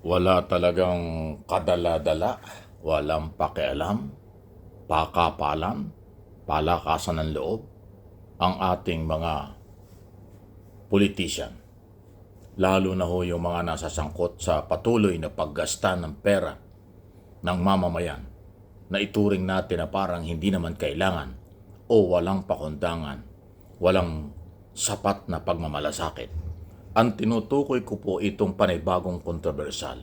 Wala talagang kadala-dala, walang pakialam, pakapalan, palakasan ng loob ang ating mga politician. Lalo na ho yung mga nasasangkot sa patuloy na paggasta ng pera ng mamamayan na ituring natin na parang hindi naman kailangan o walang pakundangan, walang sapat na pagmamalasakit. Ang tinutukoy ko po itong panibagong kontrobersal.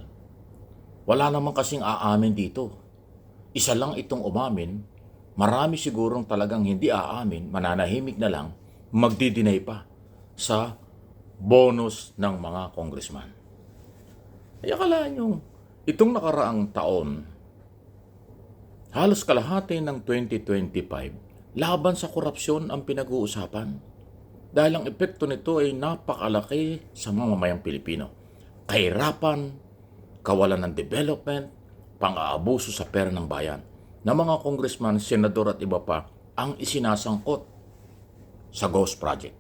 Wala naman kasing aamin dito. Isa lang itong umamin, marami sigurong talagang hindi aamin, mananahimik na lang, magdi-deny pa sa bonus ng mga congressman. Ay akala nyo, itong nakaraang taon, halos kalahati ng 2025, laban sa korupsyon ang pinag-uusapan. Dahil ang epekto nito ay napakalaki sa mamamayang Pilipino. Kahirapan, kawalan ng development, pang-aabuso sa pera ng bayan na mga congressman, senador at iba pa ang isinasangkot sa Ghost Project.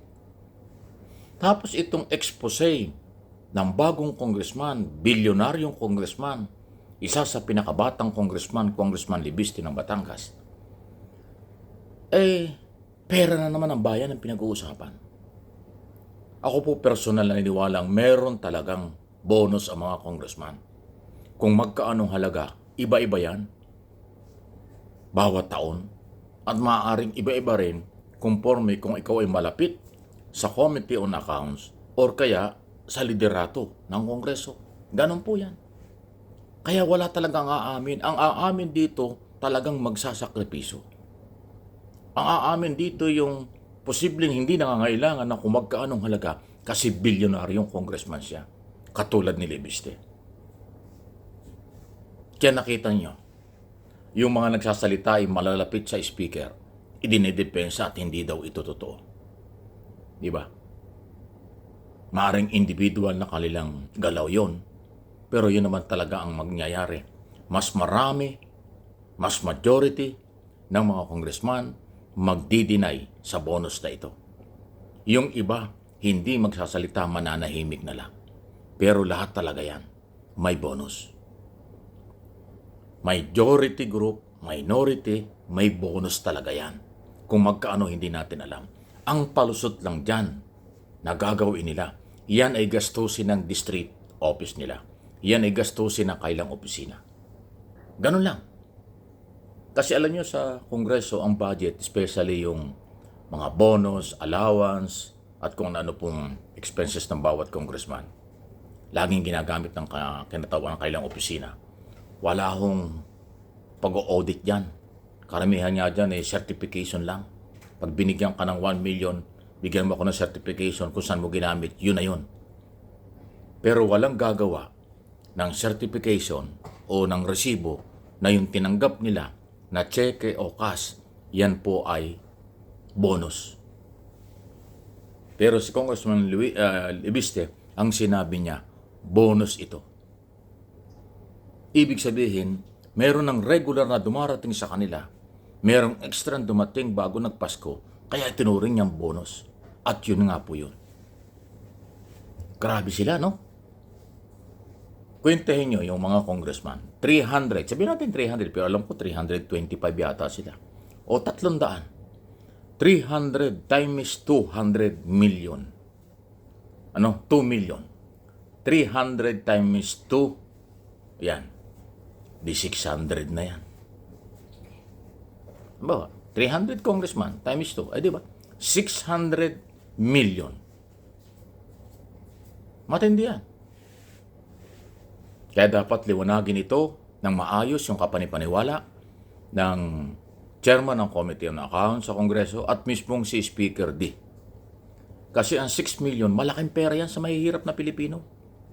Tapos itong expose ng bagong congressman, bilyonaryong congressman, isa sa pinakabatang congressman, Congressman Libiste ng Batangas, pera na naman ang bayan ang pinag-uusapan. Ako po personal na niniwalang meron talagang bonus ang mga congressman. Kung magkaanong halaga, iba-iba yan, bawat taon, at maaaring iba-iba rin conforme kung ikaw ay malapit sa Committee on Accounts or kaya sa liderato ng Kongreso. Ganon po yan. Kaya wala talagang aamin. Ang aamin dito talagang magsasakripiso. Ang aamin dito yung posibleng hindi nangangailangan na kung magkaanong halaga kasi bilyonaryong congressman siya. Katulad ni Libiste. Kaya nakita nyo, yung mga nagsasalita ay malalapit sa speaker, idinidepensa at hindi daw ito totoo. Di ba? Maaring individual na kanilang galaw yon, pero yun naman talaga ang mangyayari. Mas marami, mas majority ng mga congressman magdi-deny sa bonus na ito. Yung iba, hindi magsasalita, mananahimik na lang. Pero lahat talaga yan, may bonus. Majority group, minority, may bonus talaga yan. Kung magkaano hindi natin alam. Ang palusot lang dyan na gagawin nila, yan ay gastusin ng district office nila. Yan ay gastusin ng kailang opisina. Ganun lang. Kasi alam nyo sa Kongreso, ang budget, especially yung mga bonus, allowance, at kung ano pong expenses ng bawat congressman, laging ginagamit ng kinatawag ng kailang opisina. Wala hong pag-audit yan. Karamihan nga dyan certification lang. Pag binigyan ka ng 1 million, bigyan mo ako ng certification kung saan mo ginamit, yun na yun. Pero walang gagawa ng certification o ng resibo na yung tinanggap nila na cheque o cash, yan po ay bonus. Pero si Congressman Libiste, ang sinabi niya, bonus ito. Ibig sabihin, meron ng regular na dumarating sa kanila, merong extra dumating bago nagpasko, kaya itinuring niyang bonus. At yun nga po yun. Grabe sila, no? Kwentahin nyo yung mga congressman. 300, sabihin natin 300, pero alam ko 325 yata sila. O 300. 300 times 200 million. 2 million. 300 times 2, yan. Di 600 na yan. Ba? 300 congressman times 2, ay di ba? 600 million. Matindi yan. Kaya dapat liwanagin ito ng maayos yung kapanipaniwala ng chairman ng Committee on Accounts sa Kongreso at mismong si Speaker D. Kasi ang 6 million, malaking pera yan sa mahihirap na Pilipino.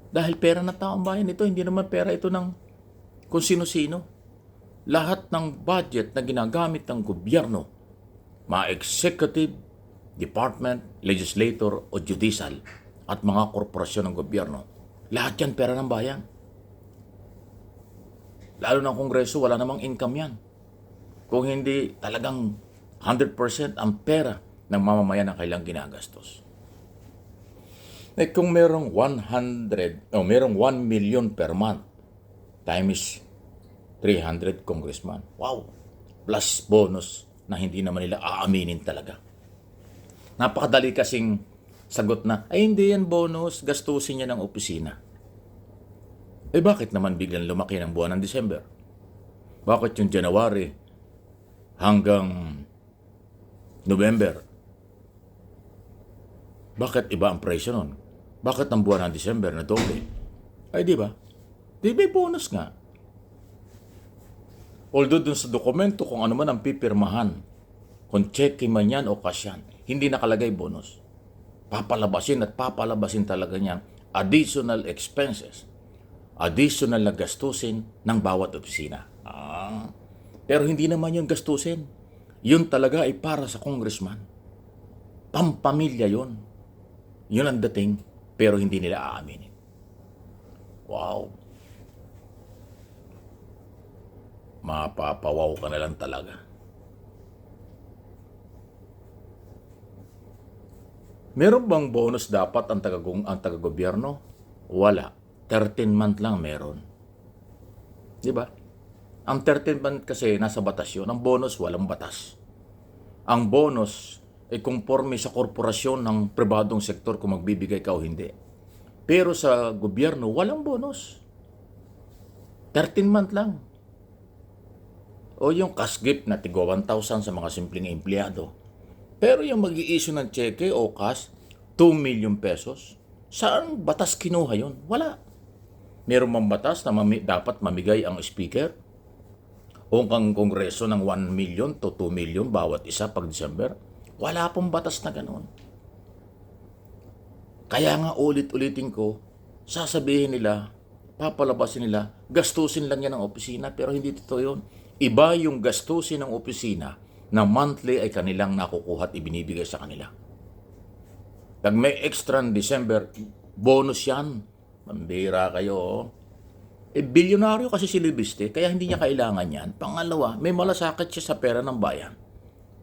Dahil pera ng taong bayan ito, hindi naman pera ito ng kung sino-sino. Lahat ng budget na ginagamit ng gobyerno, mga executive, department, legislator o judicial at mga korporasyon ng gobyerno, lahat yan pera ng bayan. Lalo ng Kongreso, wala namang income yan. Kung hindi talagang 100% ang pera ng mamamayan na kailang ginagastos. Eh kung merong 100, o merong 1 million per month, times 300 congressman. Wow! Plus bonus na hindi naman nila aaminin talaga. Napakadali kasing sagot na, ay hindi yan bonus, gastusin niya ng opisina. Eh bakit naman biglang lumaki ng buwan ng December? Bakit yung January hanggang November? Bakit iba ang presyo nun? Bakit ang buwan ng December na doble? Ay di ba? Di may bonus nga. Although dun sa dokumento kung ano man ang pipirmahan, kung cheque man yan o cash yan, hindi nakalagay bonus. Papalabasin at papalabasin talaga niyan additional expenses, additional na gastusin ng bawat opisina. Pero hindi naman yung gastusin. Yun talaga ay para sa congressman. Pampamilya yun. Yun ang dating, pero hindi nila aaminin. Wow. Mapapawaw ka na lang talaga. Meron bang bonus dapat ang taga-gobyerno? Wala. 13-month lang meron. Di ba? Ang 13-month kasi nasa batas yun. Ang bonus, walang batas. Ang bonus ay konforme sa korporasyon ng pribadong sektor kung magbibigay ka o hindi. Pero sa gobyerno, walang bonus. 13-month lang. O yung cash gift na tigwa 1,000 sa mga simpleng empleyado. Pero yung mag-i-issue ng cheque o cash, 2 million pesos, saan batas kinuha yun? Wala. Meron mang batas na dapat mamigay ang speaker o ang kongreso ng 1 million to 2 million bawat isa pag December? Wala pong batas na ganoon. Kaya nga ulit-ulitin ko, sasabihin nila, papalabasin nila, gastusin lang yan ng opisina, pero hindi totoo yun. Iba yung gastusin ng opisina na monthly ay kanilang nakukuha at ibinibigay sa kanila. Pag may extra ng December, bonus yan. Mambira kayo. Eh, bilyonaryo kasi si Libiste, kaya hindi niya kailangan yan. Pangalawa, may malasakit siya sa pera ng bayan.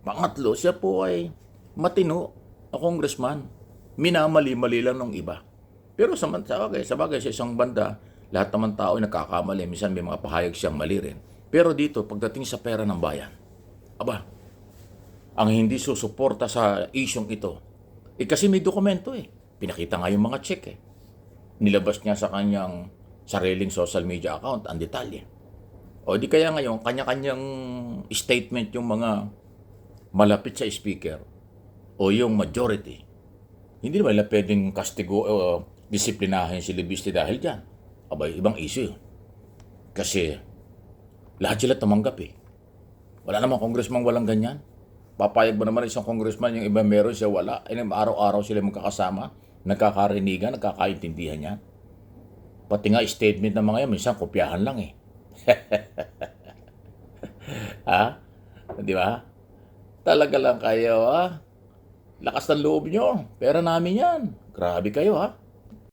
Pangatlo, siya po ay matino na congressman. Minamali-mali lang ng iba. Pero sa bagay, sa isang banda, lahat naman tao ay nagkakamali. Minsan may mga pahayag siyang mali rin. Pero dito, pagdating sa pera ng bayan, aba, ang hindi susuporta sa isyong ito, kasi may dokumento Pinakita nga yung mga check Nilabas niya sa kanyang sariling social media account ang detalye. O di kaya ngayon, kanya-kanyang statement yung mga malapit sa speaker o yung majority. Hindi naman nila pwedeng kastigo o disiplinahin si Libiste dahil dyan. Abay, ibang issue. Kasi lahat sila tumanggap Wala namang congressman walang ganyan. Papayag ba naman isang congressman yung iba meron siya wala? Araw-araw sila magkakasama, nagkakarinigan, nagkakaintindihan yan. Pati nga statement ng mga yan, minsan kopyahan lang Ha? Di ba? Talaga lang kayo Lakas ng loob nyo. Pera namin yan. Grabe kayo